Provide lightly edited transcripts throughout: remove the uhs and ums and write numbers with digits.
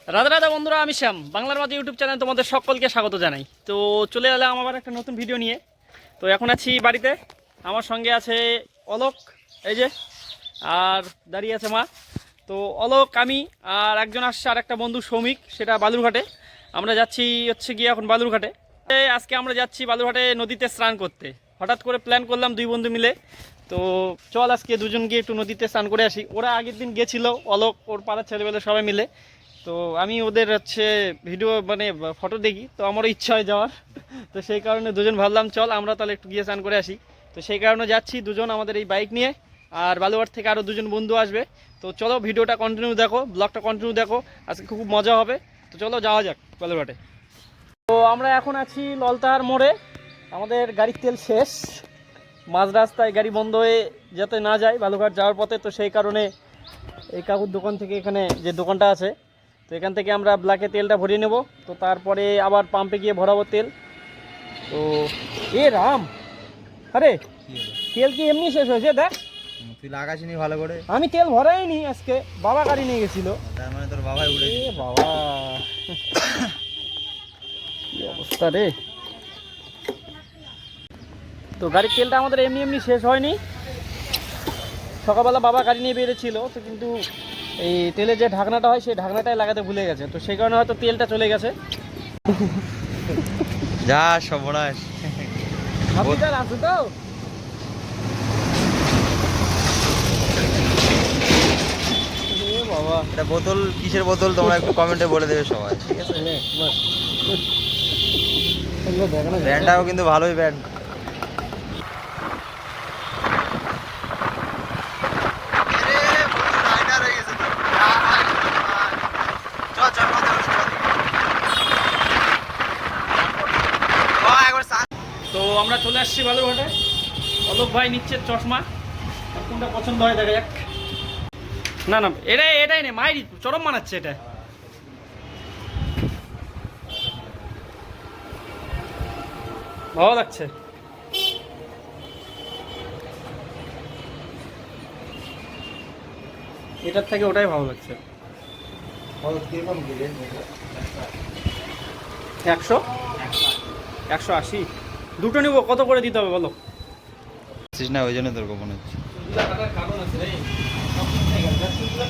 রাধা রাধা বন্ধুরা, আমি শ্যাম। বাংলার মাঝে ইউটিউব চ্যানেল তোমাদের সকলকে স্বাগত জানাই। তো চলে এলাম আবার একটা নতুন ভিডিও নিয়ে। তো এখন আছি বাড়িতে, আমার সঙ্গে আছে অলোক, এই যে, আর দাঁড়িয়ে আছে মা। তো অলোক, আমি আর একজন আসছে, আর একটা বন্ধু সৌমিক, সেটা বালুরঘাটে। আমরা যাচ্ছি হচ্ছে গিয়ে এখন বালুরঘাটে। আজকে আমরা যাচ্ছি বালুরঘাটে নদীতে স্নান করতে। হঠাৎ করে প্ল্যান করলাম দুই বন্ধু মিলে। তো চল আজকে দুজন গিয়ে একটু নদীতে স্নান করে আসি। ওরা আগের দিন গেছিলো, অলোক, ওর পাড়ার ছেলেবেলে সবাই মিলে। তো আমি ওদের হচ্ছে ভিডিও মানে ফটো দেখি, তো আমারও ইচ্ছা হয় যাওয়ার। তো সেই কারণে দুজন ভাবলাম চল আমরা তাহলে একটু গিয়ে স্নান করে আসি। তো সেই কারণে যাচ্ছি দুজন আমাদের এই বাইক নিয়ে, আর বালুঘাট থেকে আরও দুজন বন্ধু আসবে। তো চলো ভিডিওটা কন্টিনিউ দেখো, ব্লগটা কন্টিনিউ দেখো, আজকে খুব মজা হবে। তো চলো যাওয়া যাক বালুঘাটে। তো আমরা এখন আছি ললতার মোড়ে, আমাদের গাড়ির তেল শেষ, মাঝ রাস্তায় গাড়ি বন্ধ হয়ে যাতে না যায় বালুঘাট যাওয়ার পথে। তো সেই কারণে এই কাকুর দোকান থেকে, এখানে যে দোকানটা আছে, তো এখান থেকে আমরা ব্ল্যাকে তেলটা ভরিয়ে নেব। তো তারপরে আবার পাম্পে গিয়ে ভরাবো তেল। তো রাম, আরে তেল কি এমনি শেষ হয়েছে? দেখ, তুই লাগাসনি ভালো করে। আমি তেল ভরাইনি আজকে, বাবা গাড়ি নিয়ে গেছিল। তার মানে তোর বাবাই উঠে। বাবা, কি অবস্থা রে। তো গাড়ির তেলটা আমাদের এমনি এমনি শেষ হয়নি। সকালবেলা বাবা গাড়ি নিয়ে বেরিয়েছিল, তো কিন্তু এই তেলের যে ঢাকনাটা হয় সেই ঢাকনাটাই লাগাতে ভুলে গেছে। তো সেই কারণে হয়তো তেলটা চলে গেছে। যা সর্বনাশ। হাফিজার আছে তো? বাবা, এটা বোতল কিসের বোতল তোমরা একটু কমেন্টে বলে দেবে সবাই, ঠিক আছে? ব্র্যান্ডটাও কিন্তু ভালোই ব্র্যান্ড। তো আমরা চলে আসছি বালুরঘাটে। অলোক ভাই নিচ্ছে চশমা, আর কোনটা পছন্দ হয় দেখা যাক। না না, এটাই নেই, মায়েরই চরম মানাচ্ছে এটা। ভালো লাগছে। এটার থেকে ওটাই ভালো লাগছে। 100 180 দুটো নিবো, কত করে দিতে হবে বলো? না, ওই জন্য তোর গোপন হচ্ছে। কারণ আছে রে,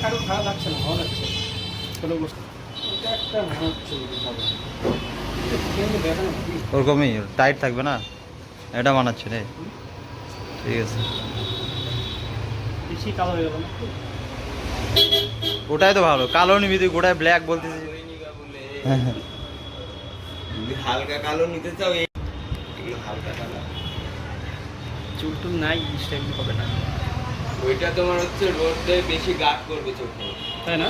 কারণ খারাপ লাগছে না, ভালো লাগছে। ওরকমই টাইট থাকবে না, এটা বানাচ্ছে রে। ঠিক আছে, বেশি কালো হয়ে গেল না? ওটাই তো ভালো। কালো নিবি তুই, গোটায় ব্ল্যাক বলতেছিস। হালকা কালো নিতে চাও, এগুলো হালকা কালো। চুল টুল নাই, স্টাইল হবে না। ওইটা তোমার হচ্ছে রোদে বেশি গাঢ় করবে চোখে, তাই না?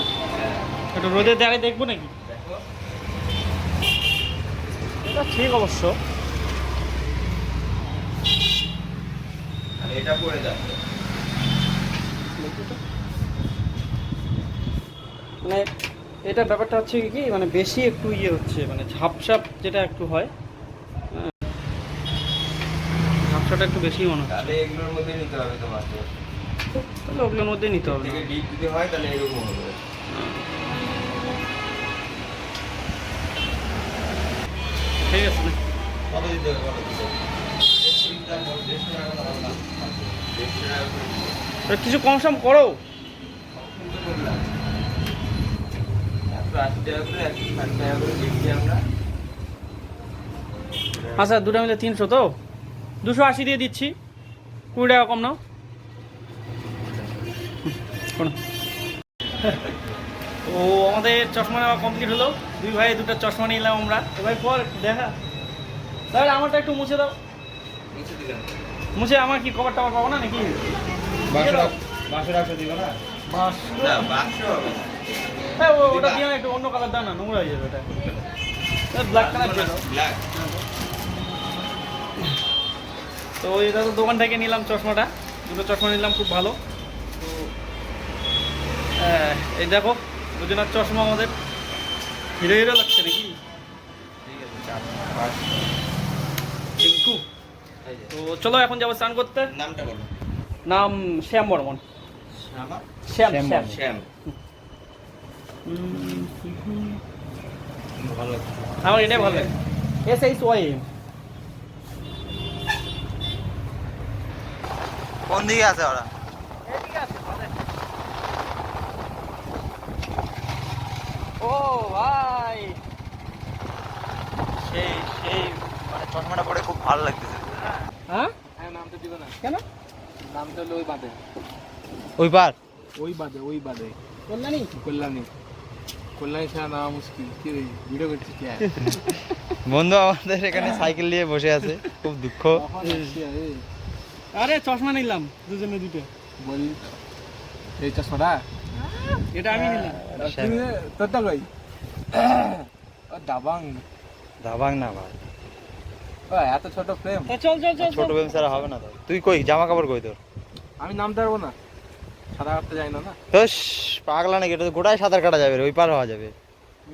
একটু রোদে দাঁড়িয়ে দেখবো নাকি? দেখো। এটা ঠিক অবশ্য। আর এটা পরে যাবে। মানে এটা ব্যাপারটা হচ্ছে কি, মানে বেশি একটু ইয়ে হচ্ছে, মানে ঝাপসাপ যেটা একটু হয়, ঝাপসাটা একটু বেশি মনে হচ্ছে। তাহলে এগুলোর মধ্যে নিতে হবে তোমাকে। তাহলে ওগুলোর মধ্যে নিতে হবে। থেকে ডিপ যদি হয় তাহলে এরকম হবে। ঠিক আছে না? কত দিতে হবে বলো? 150 টাকা করে। কিছু কম সম করো। 180 টাকা করে, 160 টাকা করে দিচ্ছি আমরা। আচ্ছা, দুটো মিলে 300, তো 280 দিয়ে দিচ্ছি, 20 টাকা কম নাও। ও, আমাদের চশমা নেওয়া কমপ্লিট হলো। দুই ভাই দুটো চশমা নিলাম আমরা। এবার পর দেখা, তাহলে আমারটা একটু মুছে দাও। মুছে দিলাম। মুছে আমার কি কভার টাভার পাবো না নাকি? বাক্স দিবা না? বাস, না, বাক্স হবে না। হ্যাঁ, ওটা দিয়ে একটু অন্য কালার দাও না, নোংরা হয়ে যাবে। ওটা ব্ল্যাক কালার দিয়ে দাও। ব্ল্যাক। তো এটা তো দোকান থেকে নিলাম চশমাটা, দুটো চশমা নিলাম, খুব ভালো। তো এই দেখো দুজনের চশমা, আমাদের হিরো হিরো লাগছে নাকি? ঠিক আছে, চাপ। টিঙ্কু। তো চলো এখন যাবো স্নান করতে। নামটা বলো। নাম শ্যাম বর্মন। শ্যামা? শ্যাম শ্যাম। শ্যাম। ভালো লাগছে। আমার এটাই ভালো লাগে SHYM। কোন দিকে আছে ওরা? ও ভাই, সেই সেই মানে চশমাটা পরে খুব ভালো লাগতেছে। হ্যাঁ হ্যাঁ নামটা দিবে না, কেন? নামটা হলো ওই বাদে, ওই পার ওই বাদে কল্যাণী। কল্যাণী, কল্যাণী ছাড়া নাম মুশকিল। কি রে ভিডিও করছিস কি? বন্ধু আমাদের এখানে সাইকেল নিয়ে বসে আছে, খুব দুঃখ। আরে চশমা নিলাম দুজনে দুটো। বলি এই চশমাটা এটা আমি নিলাম। তোরটা কই? দাবাং। দাবাং না ভাই, ও এত ছোট ফ্রেম, তো চল চল চল ছোট চল। বেম ছাড়া হবে না তো। তুই কই জামা কাপড় কই তোর? আমি নামতে পারবো না, সাদা কাটতে যাই না। তোস পাগলা নাকি, এটা তো গোটায় সাঁতার কাটা যাবে রে, ওই পার হওয়া যাবে।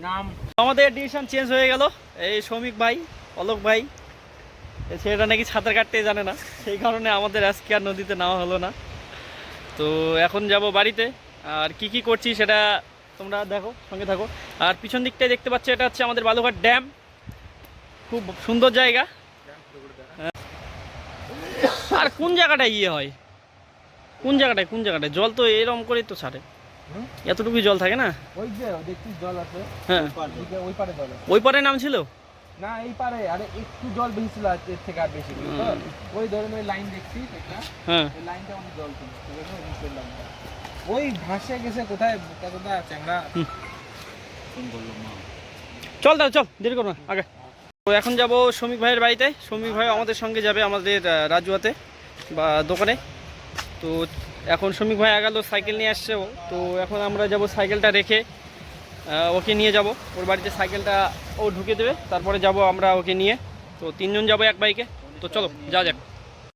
নাম আমাদের ডিসিশন চেঞ্জ হয়ে গেল। এই শ্রমিক ভাই, অলোক ভাই, এই ছেলেটা নাকি সাঁতার কাটতে জানে না, সেই কারণে আমাদের আজকে আর নদীতে নেওয়া হলো না। তো এখন যাব বাড়িতে, আর কি কি করছি সেটা তোমরা দেখো, সঙ্গে থাকো। আর পিছন দিকটাই দেখতে পাচ্ছ, এটা হচ্ছে আমাদের বালুঘাট ড্যাম, খুব সুন্দর জায়গা। আর কোন জায়গাটায় ইয়ে হয়, কোন জায়গাটায় জল তো এরকম করেই তো ছাড়ে, এতটুকুই জল থাকে না। ওই যে দেখছিস জল আছে, হ্যাঁ, ওই পারে জল আছে। ওই পারে নাম ছিল। না এই পারে আরে একটু জল বেশি ছিল, এর থেকে আর বেশি ছিল তো। ওই ধরেন ওই লাইন দেখছিস একটা, হ্যাঁ, ওই লাইনটা অনেক জল ছিল, ঠিক আছে? ওই নিচের লাইনটা ওই ভাসে গেছে কোথায়, কোথায় চ্যাংড়া। চল তাহলে চল, দেরি করো না আগে। তো এখন যাব শ্রমিক ভাইয়ের বাড়িতে। শ্রমিক ভাই আমাদের সঙ্গে যাবে আমাদের রাজুয়াতে বা দোকানে। তো এখন শ্রমিক ভাই আগালো, সাইকেল নিয়ে আসছে ও। তো এখন আমরা যাব সাইকেলটা রেখে, ওকে নিয়ে যাব ওর বাড়িতে, সাইকেলটা ও ঢুকে দেবে, তারপরে যাব আমরা ওকে নিয়ে। তো তিনজন যাব এক বাইকে। তো চলো যা যাক।